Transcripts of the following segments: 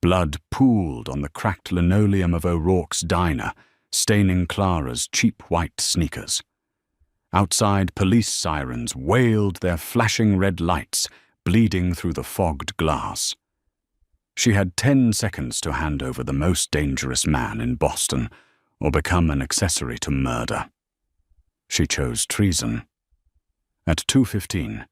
Blood pooled on the cracked linoleum of O'Rourke's diner, staining Clara's cheap white sneakers. Outside, police sirens wailed their flashing red lights, bleeding through the fogged glass. She had 10 seconds to hand over the most dangerous man in Boston, or become an accessory to murder. She chose treason. At 2:15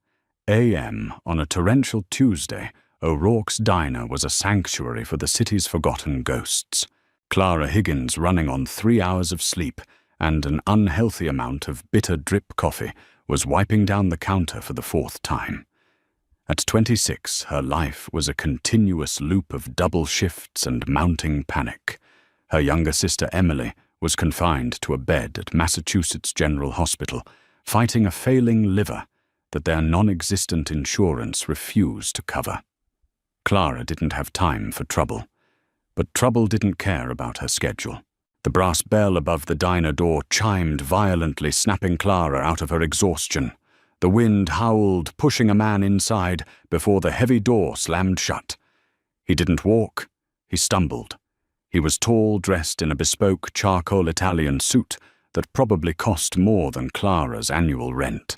a.m. on a torrential Tuesday, O'Rourke's diner was a sanctuary for the city's forgotten ghosts. Clara Higgins, running on 3 hours of sleep and an unhealthy amount of bitter drip coffee, was wiping down the counter for the 4th time. At 26, her life was a continuous loop of double shifts and mounting panic. Her younger sister Emily was confined to a bed at Massachusetts General Hospital, fighting a failing liver that their non-existent insurance refused to cover. Clara didn't have time for trouble, but trouble didn't care about her schedule. The brass bell above the diner door chimed violently, snapping Clara out of her exhaustion. The wind howled, pushing a man inside before the heavy door slammed shut. He didn't walk, he stumbled. He was tall, dressed in a bespoke charcoal Italian suit that probably cost more than Clara's annual rent.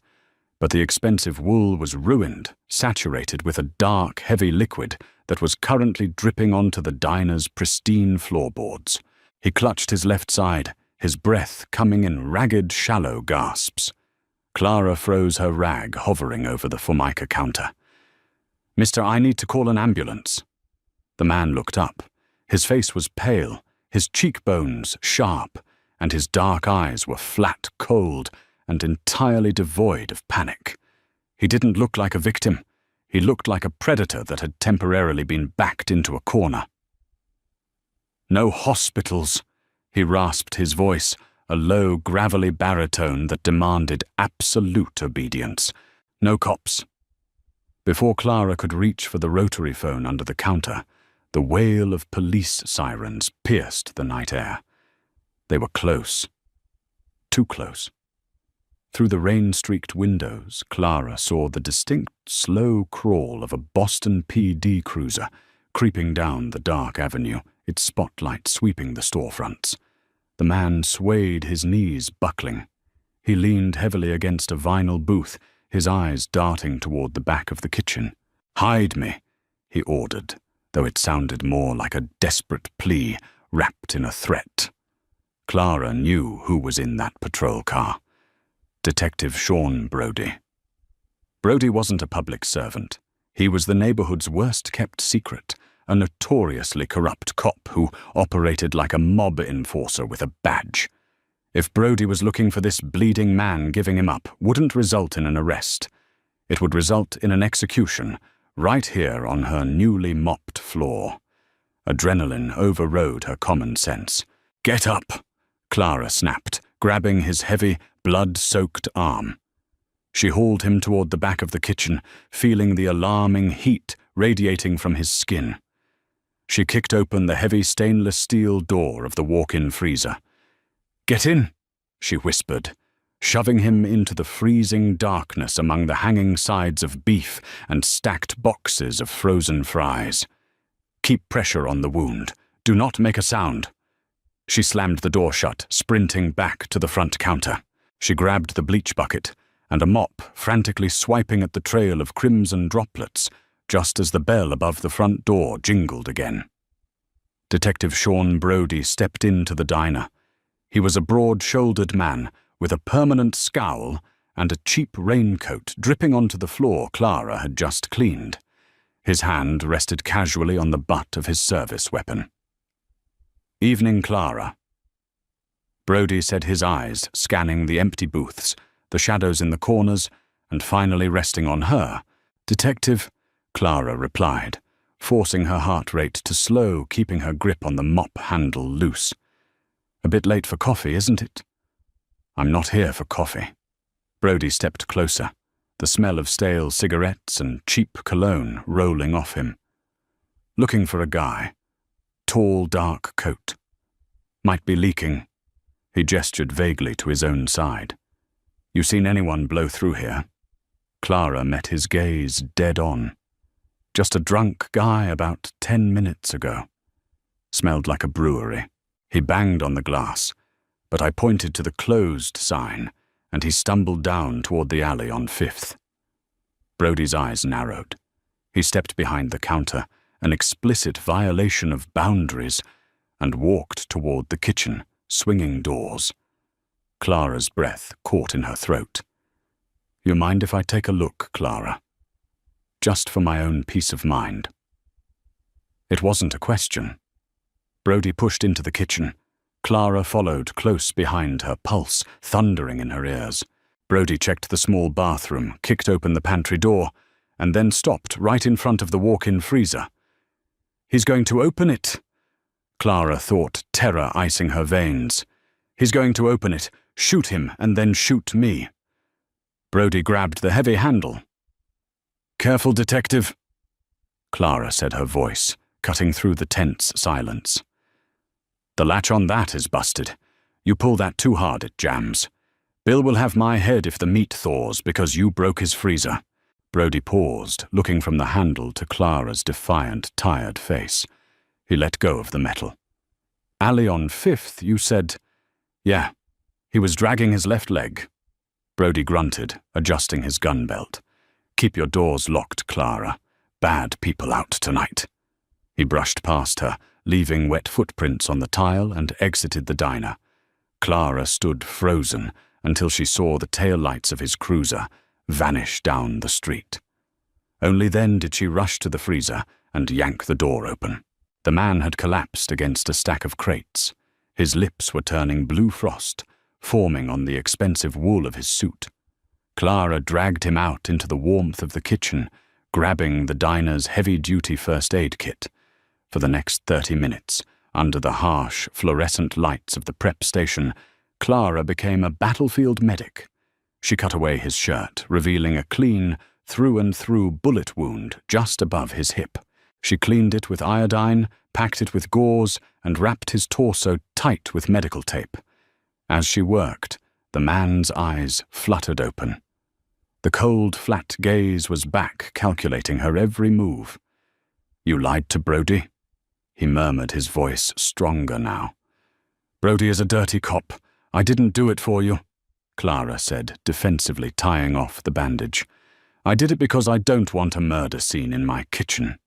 But the expensive wool was ruined, saturated with a dark, heavy liquid that was currently dripping onto the diner's pristine floorboards. He clutched his left side, his breath coming in ragged, shallow gasps. Clara froze her rag, hovering over the Formica counter. "Mister, I need to call an ambulance." The man looked up. His face was pale, his cheekbones sharp, and his dark eyes were flat, cold, and entirely devoid of panic. He didn't look like a victim. He looked like a predator that had temporarily been backed into a corner. "No hospitals," he rasped his voice, a low, gravelly baritone that demanded absolute obedience. "No cops." Before Clara could reach for the rotary phone under the counter, the wail of police sirens pierced the night air. They were close. Too close. Through the rain-streaked windows, Clara saw the distinct, slow crawl of a Boston PD cruiser creeping down the dark avenue, its spotlight sweeping the storefronts. The man swayed, his knees buckling. He leaned heavily against a vinyl booth, his eyes darting toward the back of the kitchen. "Hide me," he ordered, though it sounded more like a desperate plea wrapped in a threat. Clara knew who was in that patrol car. Detective Sean Brody. Brody wasn't a public servant. He was the neighborhood's worst-kept secret, a notoriously corrupt cop who operated like a mob enforcer with a badge. If Brody was looking for this bleeding man, giving him up wouldn't result in an arrest. It would result in an execution, right here on her newly mopped floor. Adrenaline overrode her common sense. "Get up," Clara snapped, grabbing his heavy, blood-soaked arm. She hauled him toward the back of the kitchen, feeling the alarming heat radiating from his skin. She kicked open the heavy stainless steel door of the walk-in freezer. "Get in," she whispered, shoving him into the freezing darkness among the hanging sides of beef and stacked boxes of frozen fries. "Keep pressure on the wound. Do not make a sound." She slammed the door shut, sprinting back to the front counter. She grabbed the bleach bucket and a mop, frantically swiping at the trail of crimson droplets, just as the bell above the front door jingled again. Detective Sean Brody stepped into the diner. He was a broad-shouldered man with a permanent scowl and a cheap raincoat dripping onto the floor Clara had just cleaned. His hand rested casually on the butt of his service weapon. "Evening, Clara." Brody said, his eyes scanning the empty booths, the shadows in the corners, and finally resting on her. "Detective," Clara replied, forcing her heart rate to slow, keeping her grip on the mop handle loose. "A bit late for coffee, isn't it?" "I'm not here for coffee." Brody stepped closer, the smell of stale cigarettes and cheap cologne rolling off him. "Looking for a guy. Tall, dark coat. Might be leaking." He gestured vaguely to his own side. "You seen anyone blow through here?" Clara met his gaze dead on. Just a drunk guy about 10 minutes ago. Smelled like a brewery. He banged on the glass, but I pointed to the closed sign, and he stumbled down toward the alley on 5th. Brody's eyes narrowed. He stepped behind the counter, an explicit violation of boundaries, and walked toward the kitchen, swinging doors. Clara's breath caught in her throat. "You mind if I take a look, Clara? Just for my own peace of mind." It wasn't a question. Brody pushed into the kitchen. Clara followed close behind her, pulse thundering in her ears. Brody checked the small bathroom, kicked open the pantry door, and then stopped right in front of the walk-in freezer. "He's going to open it," Clara thought, terror icing her veins. "He's going to open it, shoot him, and then shoot me." Brody grabbed the heavy handle. "Careful, detective," Clara said, her voice cutting through the tense silence. "The latch on that is busted. You pull that too hard, it jams. Bill will have my head if the meat thaws because you broke his freezer." Brody paused, looking from the handle to Clara's defiant, tired face. He let go of the metal. "Alley on 5th, you said?" "Yeah. He was dragging his left leg." Brody grunted, adjusting his gun belt. "Keep your doors locked, Clara. Bad people out tonight." He brushed past her, leaving wet footprints on the tile, and exited the diner. Clara stood frozen until she saw the taillights of his cruiser vanish down the street. Only then did she rush to the freezer and yank the door open. The man had collapsed against a stack of crates. His lips were turning blue frost, forming on the expensive wool of his suit. Clara dragged him out into the warmth of the kitchen, grabbing the diner's heavy-duty first aid kit. For the next 30 minutes, under the harsh, fluorescent lights of the prep station, Clara became a battlefield medic. She cut away his shirt, revealing a clean, through-and-through bullet wound just above his hip. She cleaned it with iodine, packed it with gauze, and wrapped his torso tight with medical tape. As she worked, the man's eyes fluttered open. The cold, flat gaze was back, calculating her every move. "You lied to Brody?" he murmured, his voice stronger now. "Brody is a dirty cop. I didn't do it for you," Clara said, defensively tying off the bandage. "I did it because I don't want a murder scene in my kitchen."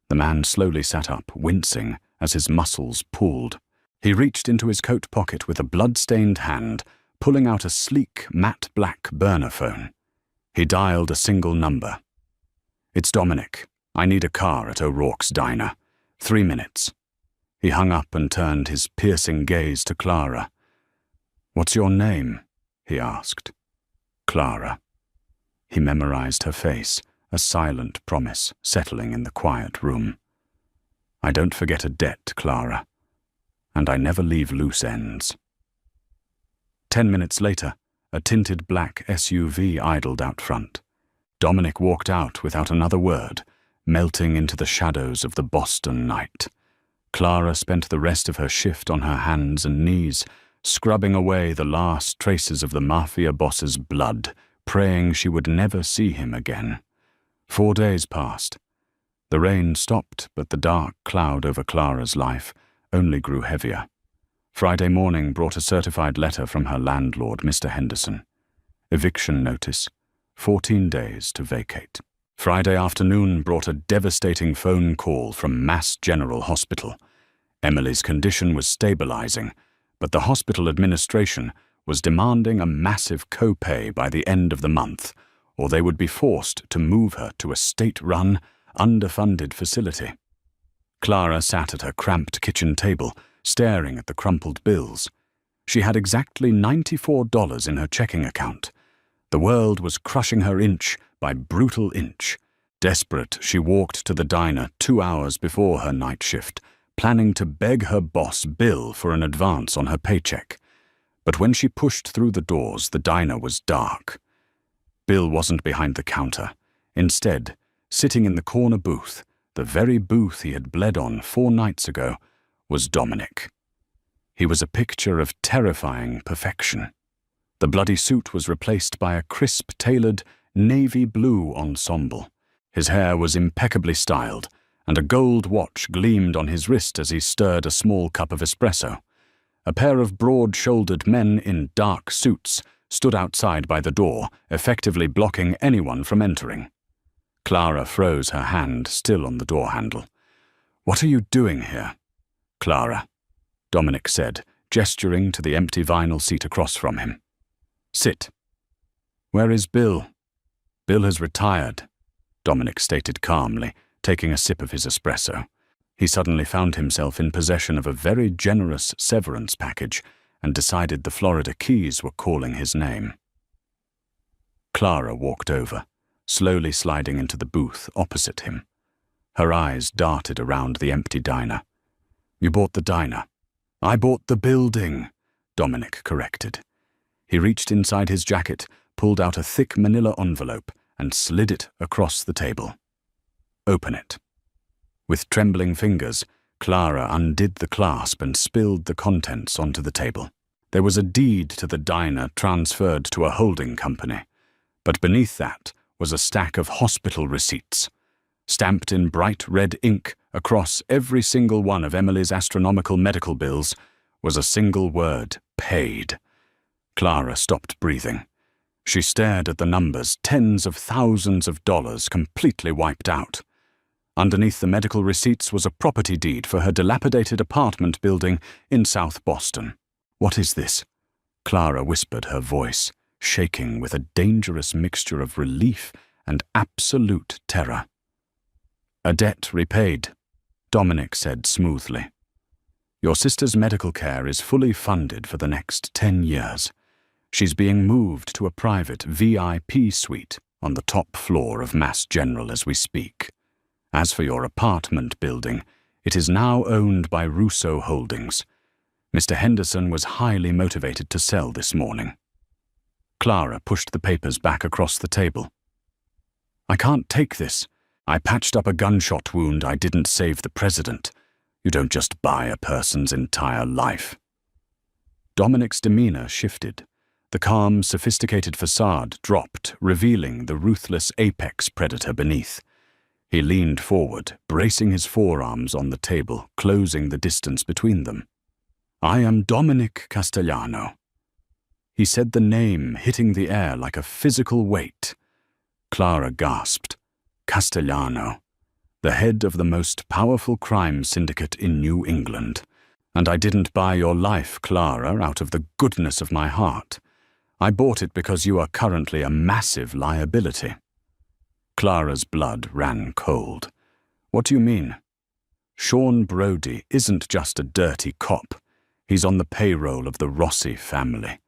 The man slowly sat up, wincing as his muscles pulled. He reached into his coat pocket with a blood-stained hand, pulling out a sleek, matte black burner phone. He dialed a single number. "It's Dominic. I need a car at O'Rourke's diner. 3 minutes." He hung up and turned his piercing gaze to Clara. "What's your name?" he asked. "Clara." He memorized her face, a silent promise settling in the quiet room. "I don't forget a debt, Clara. And I never leave loose ends." 10 minutes later, a tinted black SUV idled out front. Dominic walked out without another word, melting into the shadows of the Boston night. Clara spent the rest of her shift on her hands and knees, scrubbing away the last traces of the Mafia boss's blood, praying she would never see him again. 4 days passed. The rain stopped, but the dark cloud over Clara's life only grew heavier. Friday morning brought a certified letter from her landlord, Mr. Henderson. Eviction notice, 14 days to vacate. Friday afternoon brought a devastating phone call from Mass General Hospital. Emily's condition was stabilizing, but the hospital administration was demanding a massive copay by the end of the month, or they would be forced to move her to a state-run, underfunded facility. Clara sat at her cramped kitchen table, staring at the crumpled bills. She had exactly $94 in her checking account. The world was crushing her inch by brutal inch. Desperate, she walked to the diner 2 hours before her night shift, planning to beg her boss, Bill, for an advance on her paycheck. But when she pushed through the doors, the diner was dark. Bill wasn't behind the counter. Instead, sitting in the corner booth, the very booth he had bled on 4 nights ago, was Dominic. He was a picture of terrifying perfection. The bloody suit was replaced by a crisp-tailored navy blue ensemble. His hair was impeccably styled, and a gold watch gleamed on his wrist as he stirred a small cup of espresso. A pair of broad-shouldered men in dark suits stood outside by the door, effectively blocking anyone from entering. Clara froze her hand, still on the door handle. "What are you doing here?" "Clara," Dominic said, gesturing to the empty vinyl seat across from him. "Sit." "Where is Bill?" "Bill has retired," Dominic stated calmly, taking a sip of his espresso. He suddenly found himself in possession of a very generous severance package and decided the Florida Keys were calling his name. Clara walked over, slowly sliding into the booth opposite him. Her eyes darted around the empty diner. "You bought the diner." "I bought the building," Dominic corrected. He reached inside his jacket, pulled out a thick manila envelope, and slid it across the table. "Open it." With trembling fingers, Clara undid the clasp and spilled the contents onto the table. There was a deed to the diner transferred to a holding company, but beneath that was a stack of hospital receipts. Stamped in bright red ink across every single one of Emily's astronomical medical bills was a single word: paid. Clara stopped breathing. She stared at the numbers, tens of thousands of dollars completely wiped out. Underneath the medical receipts was a property deed for her dilapidated apartment building in South Boston. "What is this?" Clara whispered, her voice shaking with a dangerous mixture of relief and absolute terror. "A debt repaid," Dominic said smoothly. "Your sister's medical care is fully funded for the next 10 years. She's being moved to a private VIP suite on the top floor of Mass General as we speak. As for your apartment building, it is now owned by Russo Holdings. Mr. Henderson was highly motivated to sell this morning." Clara pushed the papers back across the table. "I can't take this. I patched up a gunshot wound. I didn't save the president. You don't just buy a person's entire life." Dominic's demeanor shifted. The calm, sophisticated facade dropped, revealing the ruthless apex predator beneath. He leaned forward, bracing his forearms on the table, closing the distance between them. "I am Dominic Castellano." He said the name, hitting the air like a physical weight. Clara gasped. "Castellano, the head of the most powerful crime syndicate in New England. And I didn't buy your life, Clara, out of the goodness of my heart. I bought it because you are currently a massive liability." Clara's blood ran cold. "What do you mean?" "Sean Brody isn't just a dirty cop. He's on the payroll of the Rossi family,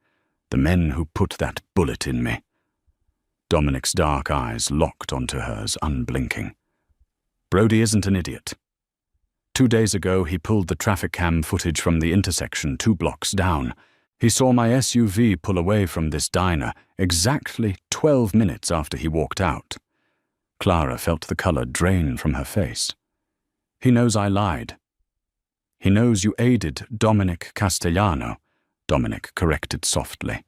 the men who put that bullet in me." Dominic's dark eyes locked onto hers, unblinking. "Brody isn't an idiot. 2 days ago, he pulled the traffic cam footage from the intersection 2 blocks down. He saw my SUV pull away from this diner exactly 12 minutes after he walked out." Clara felt the color drain from her face. "He knows I lied." "He knows you aided Dominic Castellano," Dominic corrected softly,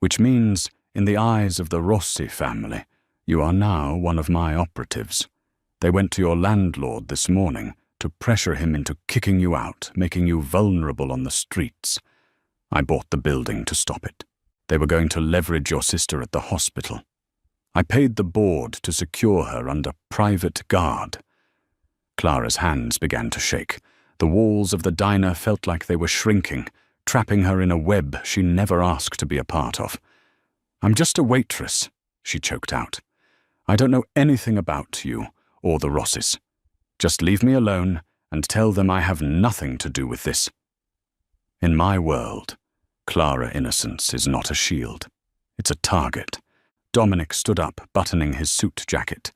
"which means, in the eyes of the Rossi family, you are now one of my operatives. They went to your landlord this morning to pressure him into kicking you out, making you vulnerable on the streets. I bought the building to stop it. They were going to leverage your sister at the hospital. I paid the board to secure her under private guard." Clara's hands began to shake. The walls of the diner felt like they were shrinking, trapping her in a web she never asked to be a part of. "I'm just a waitress," she choked out. "I don't know anything about you or the Rosses. Just leave me alone and tell them I have nothing to do with this." In my world, Clara Innocence is not a shield. It's a target. Dominic stood up, buttoning his suit jacket.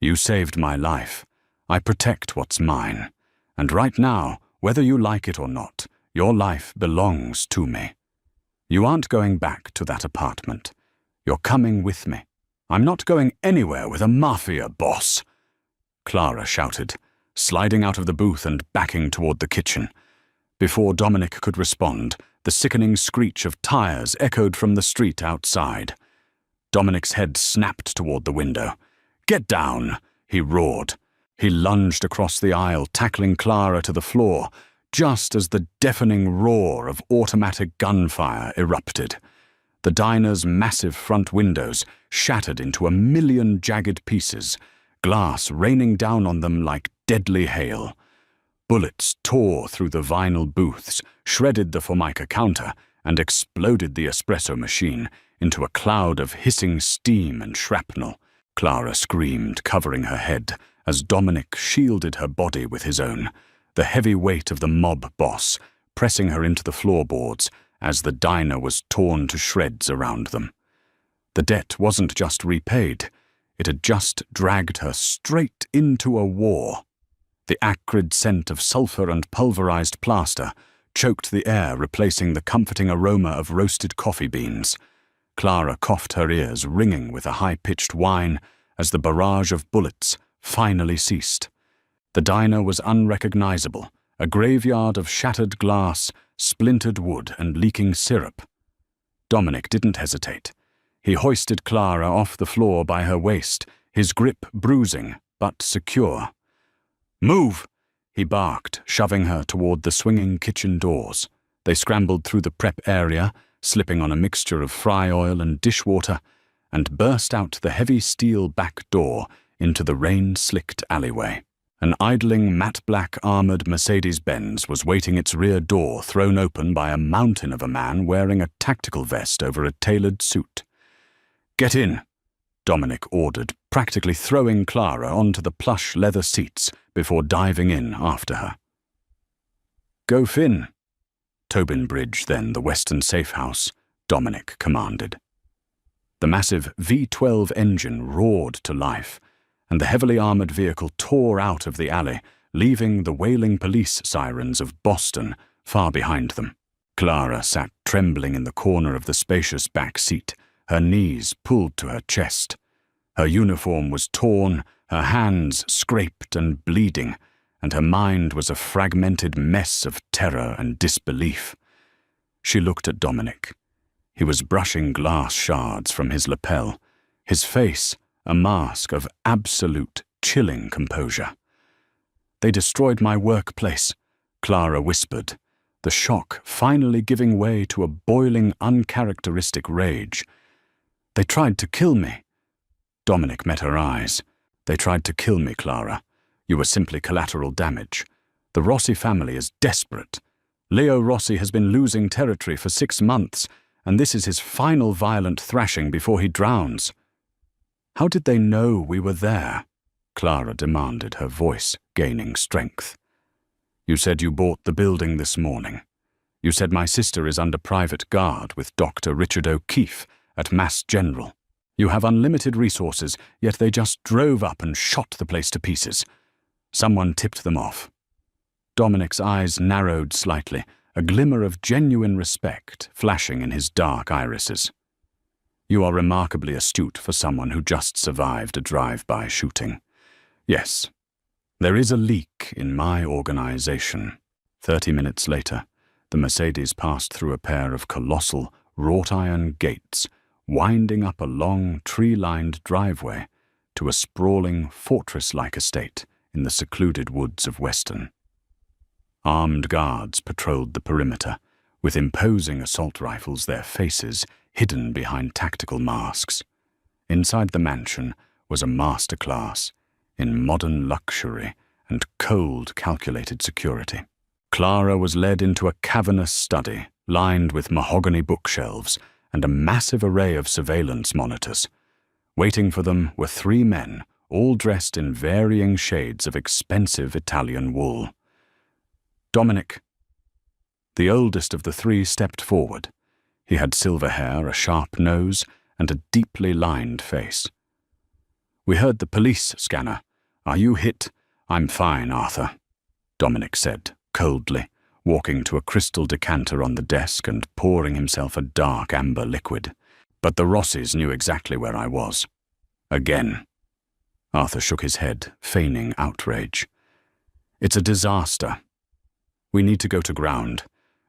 "You saved my life. I protect what's mine. And right now, whether you like it or not, your life belongs to me. You aren't going back to that apartment. You're coming with me. I'm not going anywhere with a Mafia boss," Clara shouted, sliding out of the booth and backing toward the kitchen. Before Dominic could respond, the sickening screech of tires echoed from the street outside. Dominic's head snapped toward the window. "Get down! he roared. He lunged across the aisle, tackling Clara to the floor, just as the deafening roar of automatic gunfire erupted. The diner's massive front windows shattered into a million jagged pieces, glass raining down on them like deadly hail. Bullets tore through the vinyl booths, shredded the Formica counter, and exploded the espresso machine into a cloud of hissing steam and shrapnel. Clara screamed, covering her head, as Dominic shielded her body with his own, the heavy weight of the mob boss pressing her into the floorboards as the diner was torn to shreds around them. The debt wasn't just repaid, it had just dragged her straight into a war. The acrid scent of sulfur and pulverized plaster choked the air, replacing the comforting aroma of roasted coffee beans. Clara coughed, her ears ringing with a high-pitched whine as the barrage of bullets finally ceased. The diner was unrecognizable, a graveyard of shattered glass, splintered wood, and leaking syrup. Dominic didn't hesitate. He hoisted Clara off the floor by her waist, his grip bruising but secure. "Move!" he barked, shoving her toward the swinging kitchen doors. They scrambled through the prep area, slipping on a mixture of fry oil and dishwater, and burst out the heavy steel back door into the rain-slicked alleyway. An idling matte-black armored Mercedes-Benz was waiting, its rear door thrown open by a mountain of a man wearing a tactical vest over a tailored suit. "Get in," Dominic ordered, practically throwing Clara onto the plush leather seats before diving in after her. "Go Finn." Tobin Bridge, then the Western Safe House, Dominic commanded. The massive V12 engine roared to life, and the heavily armored vehicle tore out of the alley, leaving the wailing police sirens of Boston far behind them. Clara sat trembling in the corner of the spacious back seat, her knees pulled to her chest. Her uniform was torn, her hands scraped and bleeding, and her mind was a fragmented mess of terror and disbelief. She looked at Dominic. He was brushing glass shards from his lapel, his face a mask of absolute, chilling composure. "They destroyed my workplace," Clara whispered, the shock finally giving way to a boiling, uncharacteristic rage. "They tried to kill me." Dominic met her eyes. "They tried to kill me, Clara. You were simply collateral damage. The Rossi family is desperate. Leo Rossi has been losing territory for 6 months, and this is his final violent thrashing before he drowns." "How did they know we were there?" Clara demanded, her voice gaining strength. "You said you bought the building this morning. You said my sister is under private guard with Dr. Richard O'Keefe at Mass General. You have unlimited resources, yet they just drove up and shot the place to pieces. Someone tipped them off." Dominic's eyes narrowed slightly, a glimmer of genuine respect flashing in his dark irises. "You are remarkably astute for someone who just survived a drive-by shooting. Yes, there is a leak in my organization." 30 minutes later, the Mercedes passed through a pair of colossal, wrought-iron gates, winding up a long, tree-lined driveway to a sprawling, fortress-like estate in the secluded woods of Weston. Armed guards patrolled the perimeter, with imposing assault rifles, their faces hidden behind tactical masks. Inside the mansion was a masterclass in modern luxury and cold, calculated security. Clara was led into a cavernous study lined with mahogany bookshelves and a massive array of surveillance monitors. Waiting for them were 3 men, all dressed in varying shades of expensive Italian wool. "Dominic." The oldest of the 3 stepped forward. He had silver hair, a sharp nose, and a deeply lined face. "We heard the police scanner. Are you hit?" "I'm fine, Arthur," Dominic said, coldly, walking to a crystal decanter on the desk and pouring himself a dark amber liquid. "But the Rossis knew exactly where I was. Again." Arthur shook his head, feigning outrage. "It's a disaster. We need to go to ground.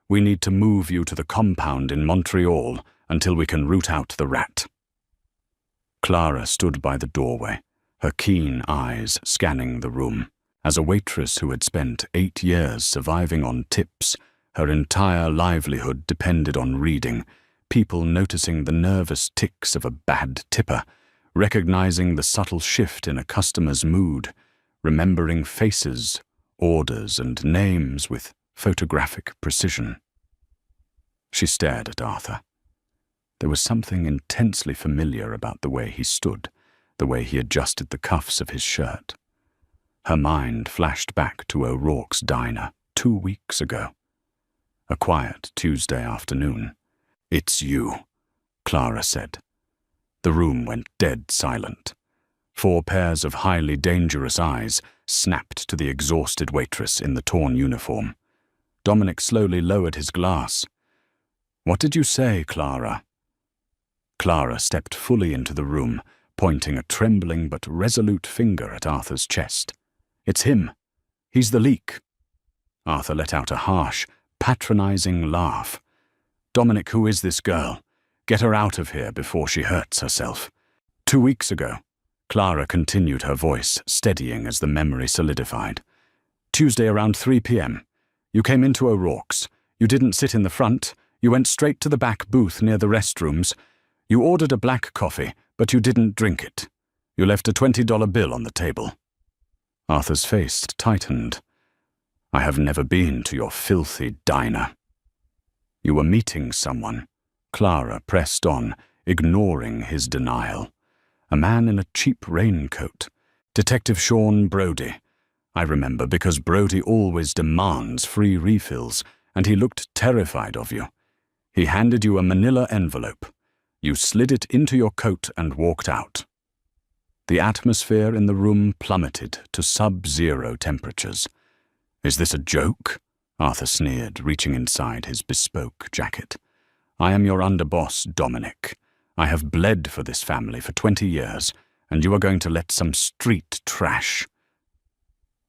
We need to move you to the compound in Montreal until we can root out the rat." Clara stood by the doorway, her keen eyes scanning the room. As a waitress who had spent 8 years surviving on tips, her entire livelihood depended on reading, people noticing the nervous tics of a bad tipper, recognizing the subtle shift in a customer's mood, remembering faces, orders, and names with photographic precision. She stared at Arthur. There was something intensely familiar about the way he stood, the way he adjusted the cuffs of his shirt. Her mind flashed back to O'Rourke's diner 2 weeks ago. A quiet Tuesday afternoon. "It's you," Clara said. The room went dead silent. 4 pairs of highly dangerous eyes snapped to the exhausted waitress in the torn uniform. Dominic slowly lowered his glass. "What did you say, Clara?" Clara stepped fully into the room, pointing a trembling but resolute finger at Arthur's chest. "It's him. He's the leak." Arthur let out a harsh, patronizing laugh. "Dominic, who is this girl? Get her out of here before she hurts herself." 2 weeks ago, Clara continued, her voice steadying as the memory solidified. "Tuesday around 3 p.m. You came into O'Rourke's. You didn't sit in the front. You went straight to the back booth near the restrooms. You ordered a black coffee, but you didn't drink it. You left a $20 bill on the table." Arthur's face tightened. "I have never been to your filthy diner." "You were meeting someone," Clara pressed on, ignoring his denial. "A man in a cheap raincoat. Detective Sean Brody. I remember because Brody always demands free refills, and he looked terrified of you. He handed you a manila envelope. You slid it into your coat and walked out." The atmosphere in the room plummeted to sub-zero temperatures. "Is this a joke?" Arthur sneered, reaching inside his bespoke jacket. "I am your underboss, Dominic. I have bled for this family for 20 years, and you are going to let some street trash."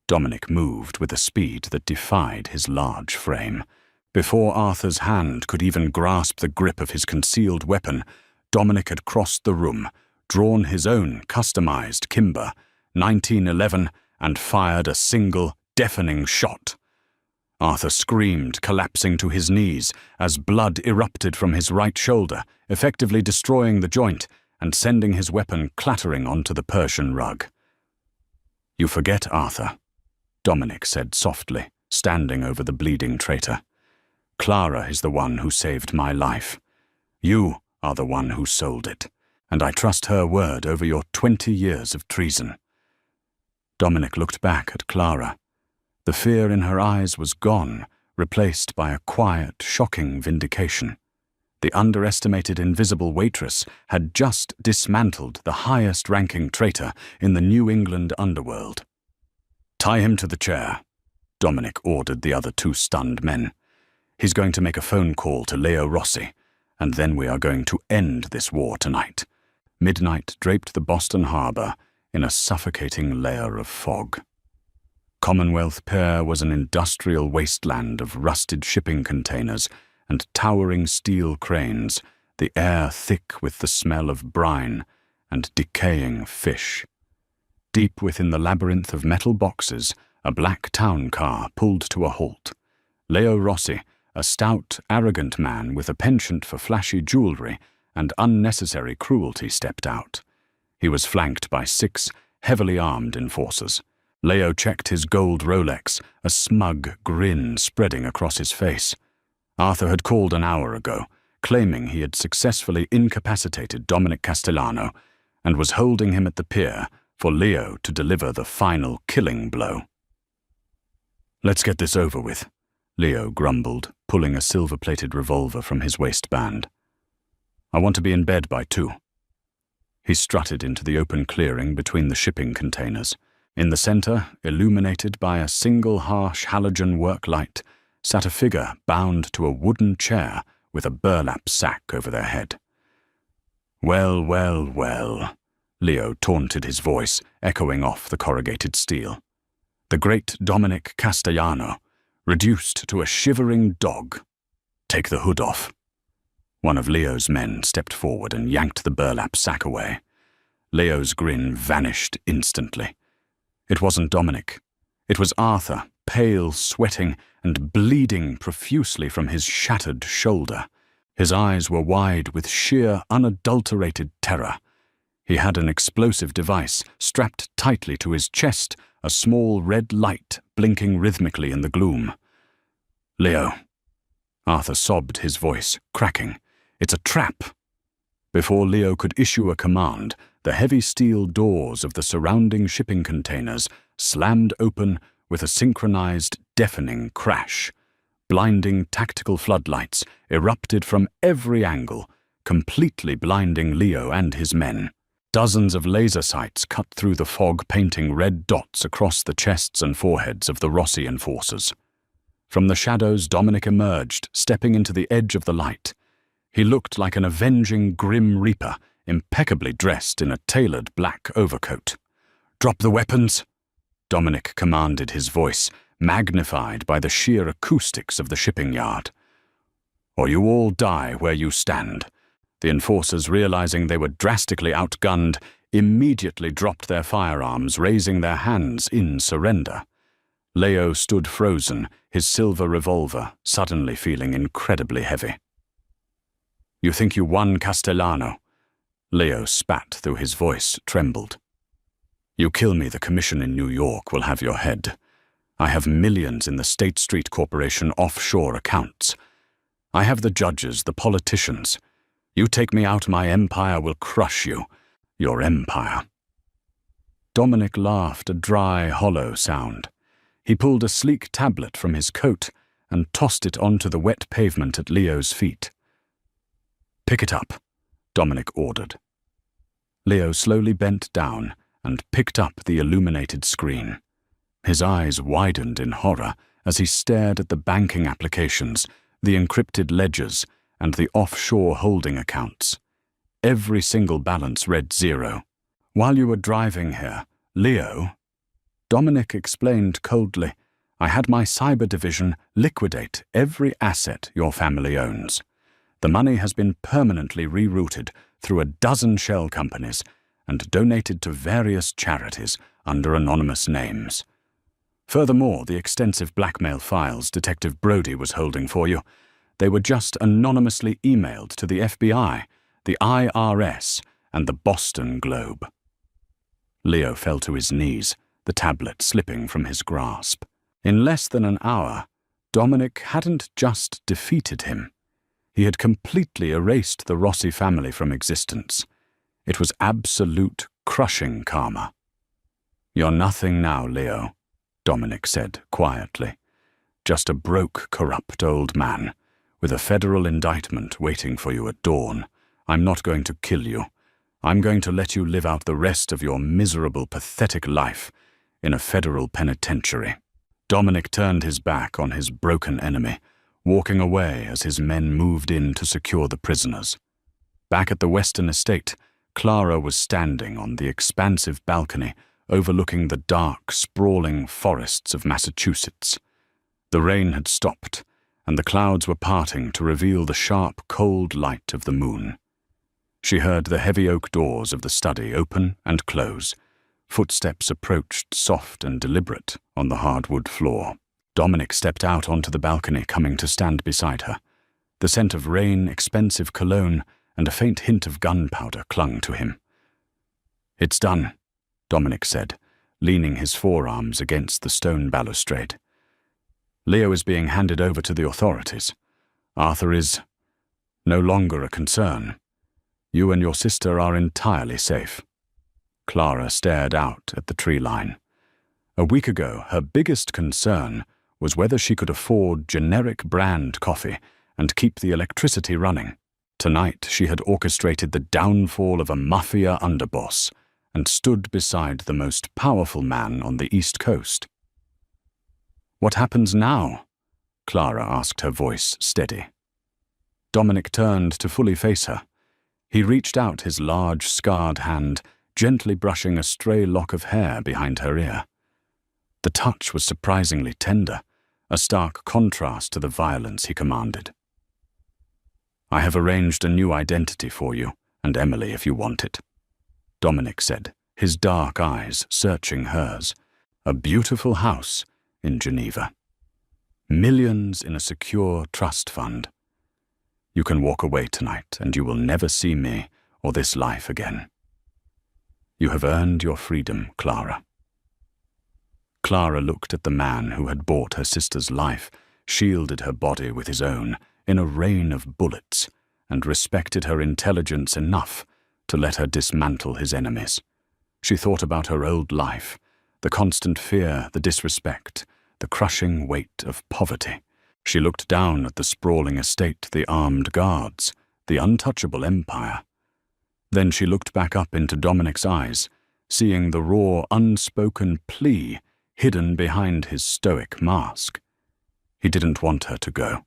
Dominic moved with a speed that defied his large frame. Before Arthur's hand could even grasp the grip of his concealed weapon, Dominic had crossed the room, drawn his own customized Kimber 1911, and fired a single, deafening shot. Arthur screamed, collapsing to his knees, as blood erupted from his right shoulder, effectively destroying the joint and sending his weapon clattering onto the Persian rug. "You forget, Arthur," Dominic said softly, standing over the bleeding traitor. "Clara is the one who saved my life. You are the one who sold it, and I trust her word over your 20 years of treason." Dominic looked back at Clara. The fear in her eyes was gone, replaced by a quiet, shocking vindication. The underestimated invisible waitress had just dismantled the highest-ranking traitor in the New England underworld. "Tie him to the chair," Dominic ordered the other 2 stunned men. "He's going to make a phone call to Leo Rossi, and then we are going to end this war tonight." Midnight draped the Boston harbor in a suffocating layer of fog. Commonwealth Pier was an industrial wasteland of rusted shipping containers and towering steel cranes, the air thick with the smell of brine and decaying fish. Deep within the labyrinth of metal boxes, a black town car pulled to a halt. Leo Rossi, a stout, arrogant man with a penchant for flashy jewelry and unnecessary cruelty, stepped out. He was flanked by 6 heavily armed enforcers. Leo checked his gold Rolex, a smug grin spreading across his face. Arthur had called an hour ago, claiming he had successfully incapacitated Dominic Castellano and was holding him at the pier for Leo to deliver the final killing blow. "Let's get this over with," Leo grumbled, pulling a silver-plated revolver from his waistband. "I want to be in bed by 2. He strutted into the open clearing between the shipping containers. In the center, illuminated by a single harsh halogen work light, sat a figure bound to a wooden chair with a burlap sack over their head. "Well, well, well," Leo taunted, his voice echoing off the corrugated steel. "The great Dominic Castellano, reduced to a shivering dog. Take the hood off." One of Leo's men stepped forward and yanked the burlap sack away. Leo's grin vanished instantly. It wasn't Dominic. It was Arthur, pale, sweating, and bleeding profusely from his shattered shoulder. His eyes were wide with sheer, unadulterated terror. He had an explosive device strapped tightly to his chest, a small red light blinking rhythmically in the gloom. "Leo," Arthur sobbed, his voice cracking. "It's a trap." Before Leo could issue a command, the heavy steel doors of the surrounding shipping containers slammed open with a synchronized, deafening crash. Blinding tactical floodlights erupted from every angle, completely blinding Leo and his men. Dozens of laser sights cut through the fog, painting red dots across the chests and foreheads of the Rossi enforcers. From the shadows, Dominic emerged, stepping into the edge of the light. He looked like an avenging Grim Reaper, impeccably dressed in a tailored black overcoat. "Drop the weapons," Dominic commanded, his voice magnified by the sheer acoustics of the shipping yard. "Or you all die where you stand." The enforcers, realizing they were drastically outgunned, immediately dropped their firearms, raising their hands in surrender. Leo stood frozen, his silver revolver suddenly feeling incredibly heavy. "You think you won, Castellano?" Leo spat, though his voice trembled. "You kill me, the commission in New York will have your head. I have millions in the State Street Corporation offshore accounts. I have the judges, the politicians. You take me out, my empire will crush you. Your empire." Dominic laughed, a dry, hollow sound. He pulled a sleek tablet from his coat and tossed it onto the wet pavement at Leo's feet. "Pick it up," Dominic ordered. Leo slowly bent down and picked up the illuminated screen. His eyes widened in horror as he stared at the banking applications, the encrypted ledgers, and the offshore holding accounts. Every single balance read 0. "While you were driving here, Leo," Dominic explained coldly, "I had my cyber division liquidate every asset your family owns. The money has been permanently rerouted through a dozen shell companies and donated to various charities under anonymous names. Furthermore, the extensive blackmail files Detective Brody was holding for you, they were just anonymously emailed to the FBI, the IRS, and the Boston Globe." Leo fell to his knees, the tablet slipping from his grasp. In less than an hour, Dominic hadn't just defeated him. He had completely erased the Rossi family from existence. It was absolute, crushing karma. "You're nothing now, Leo," Dominic said quietly. "Just a broke, corrupt old man, with a federal indictment waiting for you at dawn. I'm not going to kill you. I'm going to let you live out the rest of your miserable, pathetic life in a federal penitentiary." Dominic turned his back on his broken enemy, walking away as his men moved in to secure the prisoners. Back at the Western estate, Clara was standing on the expansive balcony overlooking the dark, sprawling forests of Massachusetts. The rain had stopped, and the clouds were parting to reveal the sharp, cold light of the moon. She heard the heavy oak doors of the study open and close. Footsteps approached, soft and deliberate, on the hardwood floor. Dominic stepped out onto the balcony, coming to stand beside her. The scent of rain, expensive cologne, and a faint hint of gunpowder clung to him. "It's done," Dominic said, leaning his forearms against the stone balustrade. "Leo is being handed over to the authorities. Arthur is no longer a concern. You and your sister are entirely safe." Clara stared out at the tree line. A week ago, her biggest concern was whether she could afford generic brand coffee and keep the electricity running. Tonight, she had orchestrated the downfall of a Mafia underboss and stood beside the most powerful man on the East Coast. "What happens now?" Clara asked, her voice steady. Dominic turned to fully face her. He reached out his large, scarred hand, gently brushing a stray lock of hair behind her ear. The touch was surprisingly tender, a stark contrast to the violence he commanded. "I have arranged a new identity for you, and Emily if you want it." Dominic said, his dark eyes searching hers. A beautiful house in Geneva. Millions in a secure trust fund. You can walk away tonight, and you will never see me or this life again. You have earned your freedom, Clara. Clara looked at the man who had bought her sister's life, shielded her body with his own in a rain of bullets, and respected her intelligence enough to let her dismantle his enemies. She thought about her old life, the constant fear, the disrespect, the crushing weight of poverty. She looked down at the sprawling estate, the armed guards, the untouchable empire. Then she looked back up into Dominic's eyes, seeing the raw, unspoken plea hidden behind his stoic mask. He didn't want her to go.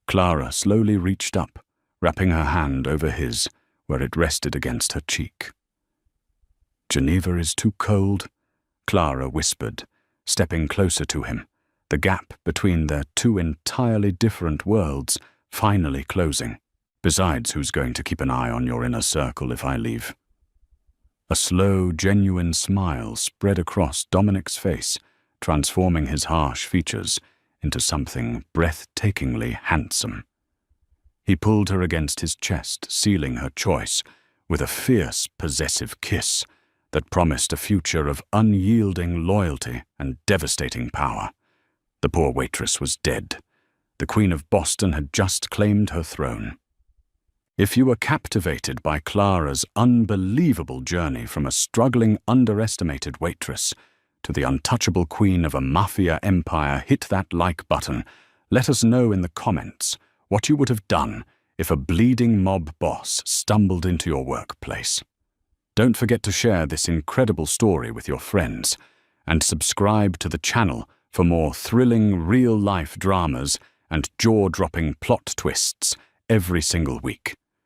Clara slowly reached up, wrapping her hand over his, where it rested against her cheek. "Geneva is too cold," Clara whispered, stepping closer to him, the gap between their two entirely different worlds finally closing. "Besides, who's going to keep an eye on your inner circle if I leave?" A slow, genuine smile spread across Dominic's face, transforming his harsh features into something breathtakingly handsome. He pulled her against his chest, sealing her choice with a fierce, possessive kiss that promised a future of unyielding loyalty and devastating power. The poor waitress was dead. The Queen of Boston had just claimed her throne. If you were captivated by Clara's unbelievable journey from a struggling, underestimated waitress to the untouchable queen of a mafia empire, hit that like button. Let us know in the comments what you would have done if a bleeding mob boss stumbled into your workplace. Don't forget to share this incredible story with your friends and subscribe to the channel for more thrilling real-life dramas and jaw-dropping plot twists every single week.